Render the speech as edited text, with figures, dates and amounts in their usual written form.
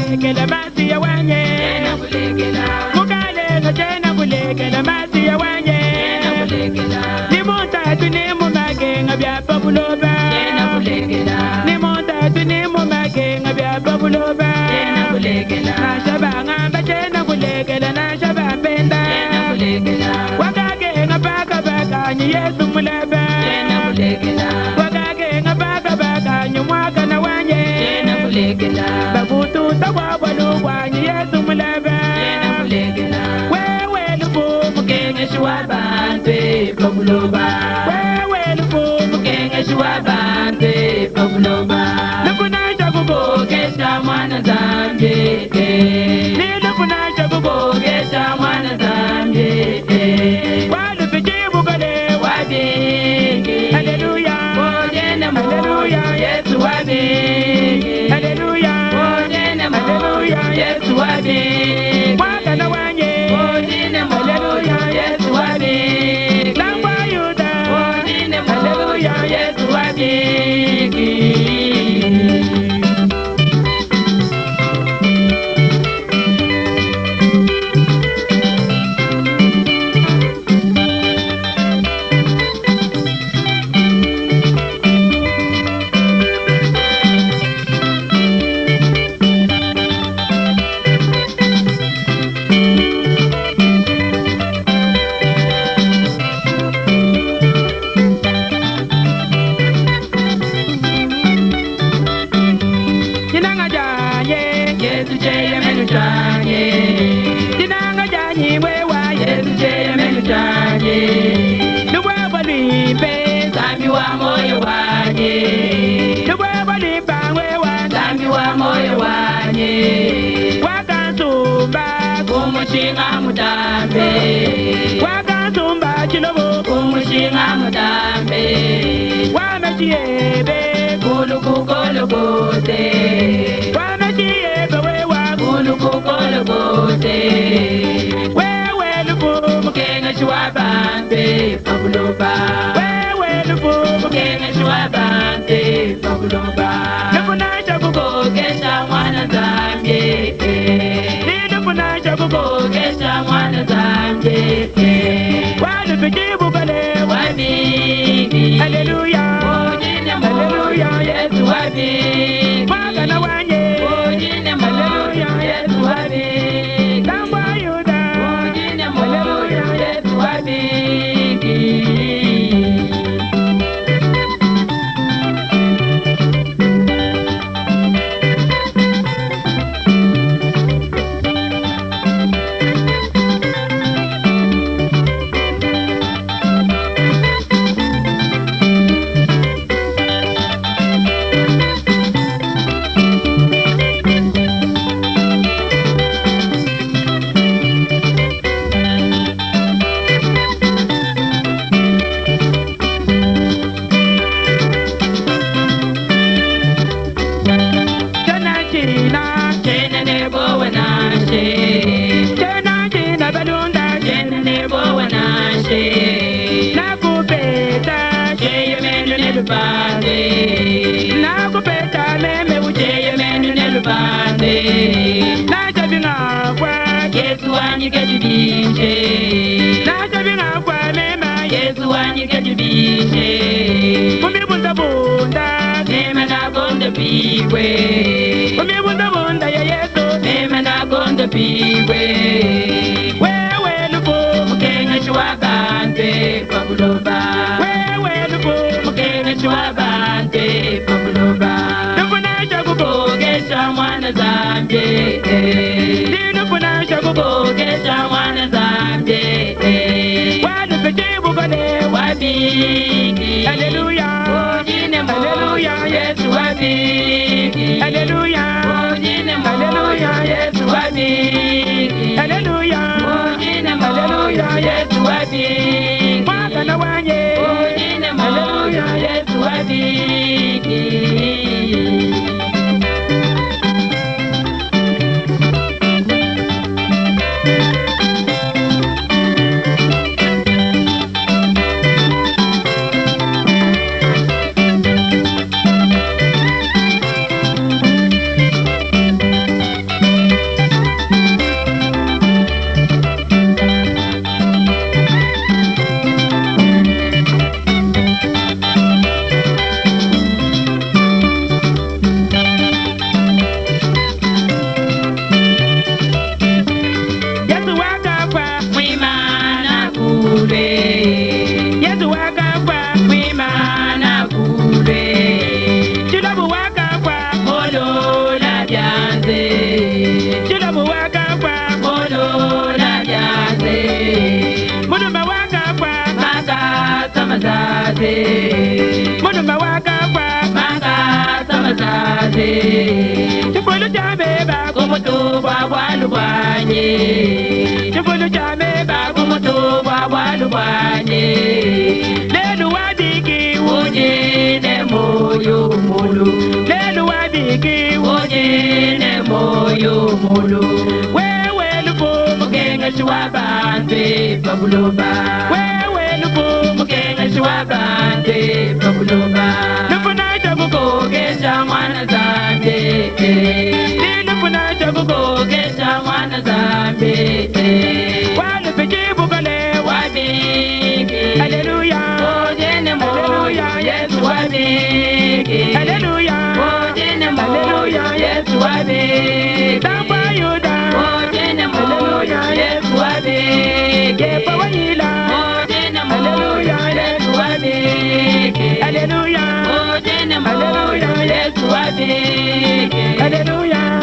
kulekela masi ya wanye mukale no chena kulekela masi ya wanye ni mutatu ni mumage ngabya babuloba ni mutatu ni mumage ngabya babuloba na shabanga bachena kulekela na shabapenda wakage ngabaka baka ni Yesu mulaba wakage ngabaka baka ni mwaka na wanye babutu tawabalu wanye Yesu mulaba wewe lubu mukenge shwabante babuloba wewe lubu mukenge shwabante babuloba lubuna jabugo kesha mwana zambe ni lubuna jabugo kesha mwana zambe walu bijibu gale wabingi haleluya haleluya Yesu wabingi haleluya haleluya Yesu wabingi mwaka na wanye haleluya Yesu wabingi lamba yuda haleluya Yesu wabingi Kumushinga mutambe wakasumba chilobo kumushinga mutambe wamechiyebe kulukukologote wamechiyebe wewa kulukukologote wewe lubu mukenga shwabante babuloba wewe lubu mukenga shwabante babuloba lubunaja kukokesha mwana zambye kukokesha mwana zambe walu bijibu gale wabingi haleluya haleluya Yesu wabingi mwaka na wanye haleluya Yesu wabingi lamba yuda haleluya Yesu wabingi nakupeta meme ujeye menu nelubande najabinga kwa Yesu wanyike jibinje najabinga kwa mema Yesu wanyike jibinje kumibunda bunda mema nagonde piwe kumibunda bunda ya Yesu mema nagonde piwe wewe lubu mukenga shwabante babuloba wewe lubu mukenga shwabante babuloba lubunaja kukokesha mwana zambye lubunaja kukokesha mwana zambye walu bijibu gale wabingi haleluya haleluya Yesu wabingi haleluya haleluya Yesu wabingi haleluya haleluya Yesu wabingi mwaka na wanye haleluya Yesu wabingi baze Chifulu chameba kumutuba walubanye Chifulu chameba kumutuba walubanye Lelu wadiki ujine moyo mulu Lelu wadiki ujine moyo mulu Wewe lupu mukenga shiwabanze babuloba Wewe lupu mukenga shiwabanze babuloba Lupuna chabuko kesha mwana zambe Lupuna chabuko kesha mwana zambe Wale pejibu kale wabiki Hallelujah Ojene moyo Yesu wabiki Hallelujah Ojene moyo Yesu wabiki Tamba yuda Ojene moyo Yesu wabiki Kepa wanyila Ojene moyo Yesu wabiki Hallelujah Ojene moyo Yesu wabiki Hallelujah